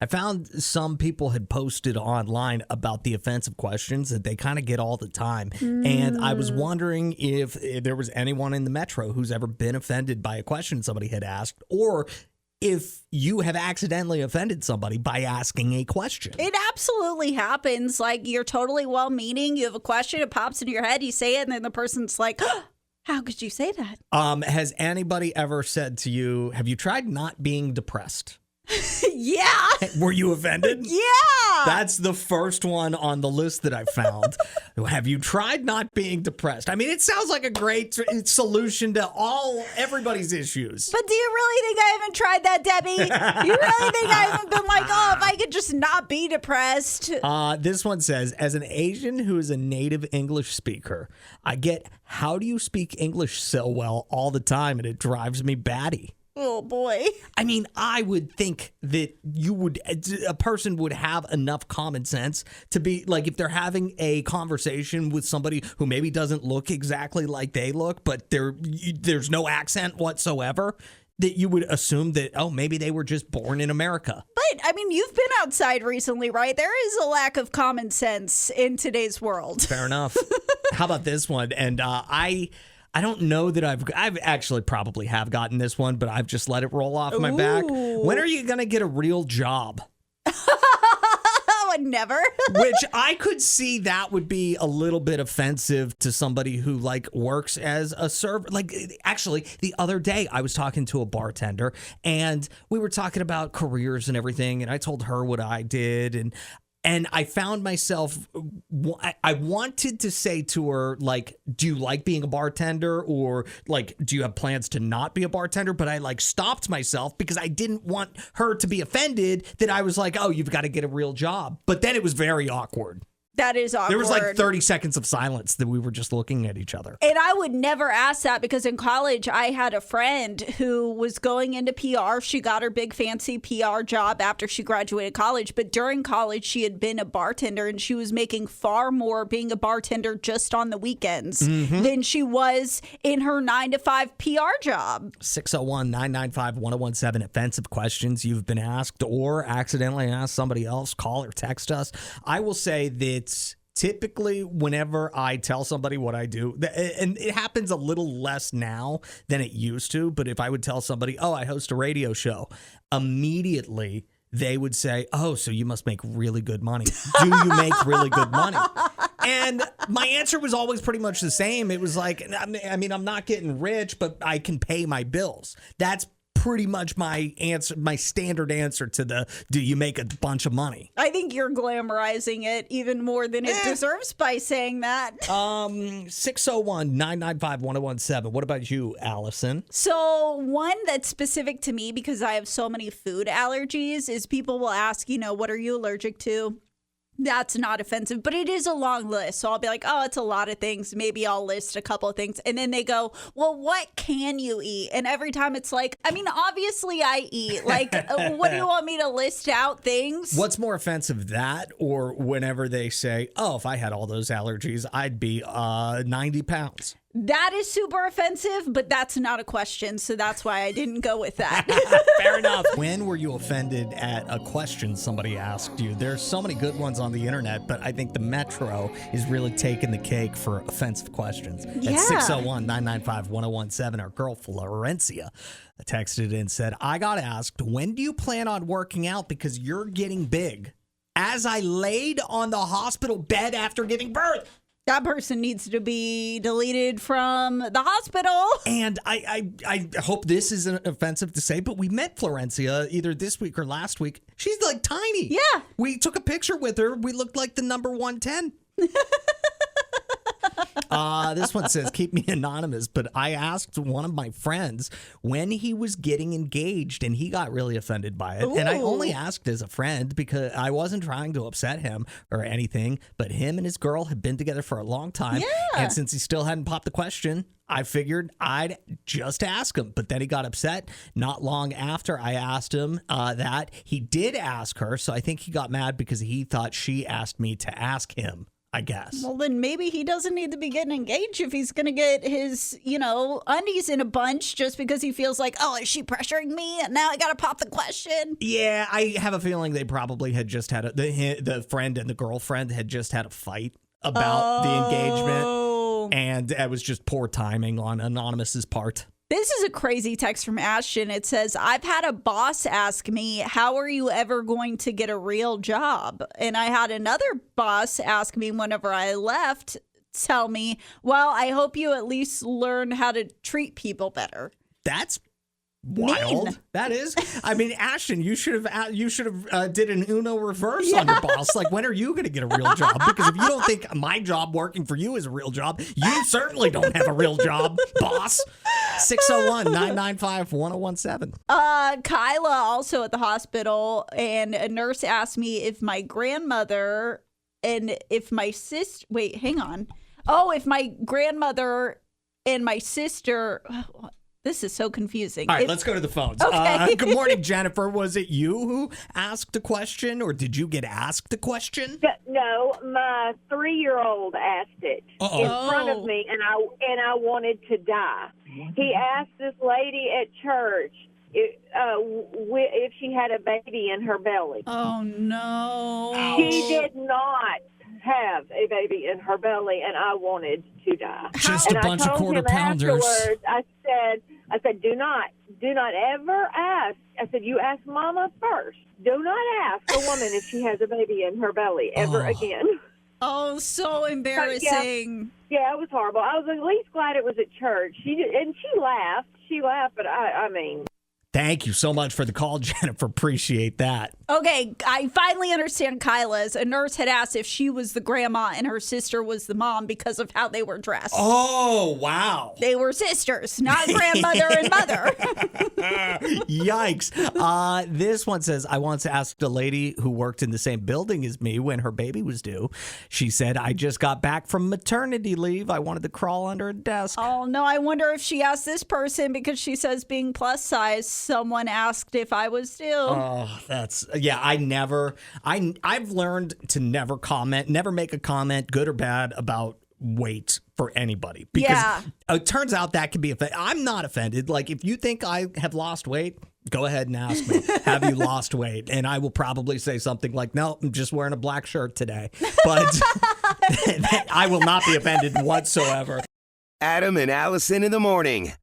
I found some people had posted online about the offensive questions that they kind of get all the time. And I was wondering if there was anyone in the Metro who's ever been offended by a question somebody had asked, or if you have accidentally offended somebody by asking a question. It absolutely happens. Like, you're totally well-meaning. You have a question, it pops into your head, you say it, and then the person's like, how could you say that? Has anybody ever said to you, have you tried not being depressed? Yeah. Were you offended? Yeah. That's the first one on the list that I found. Have you tried not being depressed? I mean, it sounds like a great solution to everybody's issues. But do you really think I haven't tried that, Debbie? You really think I haven't been like, oh, if I could just not be depressed? This one says, as an Asian who is a native English speaker, I get, how do you speak English so well all the time, and it drives me batty. Oh, boy. I mean, I would think that a person would have enough common sense to be like, if they're having a conversation with somebody who maybe doesn't look exactly like they look, but there's no accent whatsoever, that you would assume that, oh, maybe they were just born in America. But, I mean, you've been outside recently, right? There is a lack of common sense in today's world. Fair enough. How about this one? And I don't know that I've actually probably have gotten this one, but I've just let it roll off my back. When are you going to get a real job? Never. Which I could see that would be a little bit offensive to somebody who like works as a server. Like, actually, the other day I was talking to a bartender and we were talking about careers and everything. And I told her what I did. And I found myself, I wanted to say to her, like, do you like being a bartender, or like, do you have plans to not be a bartender? But I like stopped myself because I didn't want her to be offended that I was like, oh, you've got to get a real job. But then it was very awkward. That is awkward. There was like 30 seconds of silence that we were just looking at each other. And I would never ask that because in college, I had a friend who was going into PR. She got her big fancy PR job after she graduated college. But during college, she had been a bartender and she was making far more being a bartender just on the weekends than she was in her 9-to-5 PR job. 601-995-1017. Offensive questions you've been asked or accidentally asked somebody else. Call or text us. I will say that typically whenever I tell somebody what I do, and it happens a little less now than it used to, but if I would tell somebody, oh, I host a radio show, immediately they would say, oh, so you must make really good money. Do you make really good money? And my answer was always pretty much the same. It was like, I mean, I'm not getting rich, but I can pay my bills. That's pretty much my answer, my standard answer to the, do you make a bunch of money? I think you're glamorizing it even more than it deserves by saying that. 601-995-1017. What about you, Allison? So one that's specific to me because I have so many food allergies is people will ask, what are you allergic to? That's not offensive, but it is a long list. So I'll be like, oh, it's a lot of things. Maybe I'll list a couple of things. And then they go, well, what can you eat? And every time it's like, I mean, obviously I eat. Like, what do you want me to list out things? What's more offensive, that or whenever they say, oh, if I had all those allergies, I'd be 90 pounds? That is super offensive, but that's not a question, so that's why I didn't go with that. Fair enough. When were you offended at a question somebody asked you? There's so many good ones on the internet, but I think the Metro is really taking the cake for offensive questions. Yeah. At 601-995-1017, our girl Florencia texted and said, I got asked, when do you plan on working out because you're getting big? As I laid on the hospital bed after giving birth. That person needs to be deleted from the hospital. And I hope this isn't offensive to say, but we met Florencia either this week or last week. She's like tiny. Yeah. We took a picture with her. We looked like the number 110. This one says, keep me anonymous, but I asked one of my friends when he was getting engaged and he got really offended by it. Ooh. And I only asked as a friend because I wasn't trying to upset him or anything, but him and his girl had been together for a long time. Yeah. And since he still hadn't popped the question, I figured I'd just ask him. But then he got upset. Not long after I asked him that, he did ask her. So I think he got mad because he thought she asked me to ask him I guess. Well, then maybe he doesn't need to be getting engaged if he's going to get his, undies in a bunch just because he feels like, oh, is she pressuring me? And now I got to pop the question. Yeah, I have a feeling they probably had just had the friend and the girlfriend had just had a fight about the engagement. And it was just poor timing on Anonymous's part. This is a crazy text from Ashton. It says, I've had a boss ask me, how are you ever going to get a real job? And I had another boss ask me whenever I left, tell me, well, I hope you at least learn how to treat people better. That's wild. Mean. That is. I mean, Ashton, you should have did an Uno reverse on your boss. Like, when are you going to get a real job? Because if you don't think my job working for you is a real job, you certainly don't have a real job, boss. 601-995-1017. Kyla also at the hospital, and a nurse asked me if my grandmother and if my sister. Wait, hang on. Oh, if my grandmother and my sister. This is so confusing. All right, let's go to the phones. Okay. Good morning, Jennifer. Was it you who asked a question, or did you get asked a question? No, my 3-year-old asked it in front of me, and I wanted to die. He asked this lady at church if she had a baby in her belly. Oh, no. She did not have a baby in her belly, and I wanted to die. Just a bunch of quarter pounders. Afterwards, I said, do not ever ask. I said, you ask Mama first. Do not ask a woman if she has a baby in her belly ever again. Oh, so embarrassing. Yeah, it was horrible. I was at least glad it was at church. She laughed. She laughed, but I mean. Thank you so much for the call, Jennifer. Appreciate that. Okay, I finally understand Kyla's. A nurse had asked if she was the grandma and her sister was the mom because of how they were dressed. Oh, wow. They were sisters, not grandmother and mother. Yikes. This one says, I once asked a lady who worked in the same building as me when her baby was due. She said, I just got back from maternity leave. I wanted to crawl under a desk. Oh, no, I wonder if she asked this person because she says being plus size. Someone asked if I was too. Oh, I've learned to never make a comment, good or bad, about weight for anybody. Because it turns out that can be offended. I'm not offended. Like, if you think I have lost weight, go ahead and ask me, have you lost weight? And I will probably say something like, no, I'm just wearing a black shirt today. But I will not be offended whatsoever. Adam and Allison in the morning.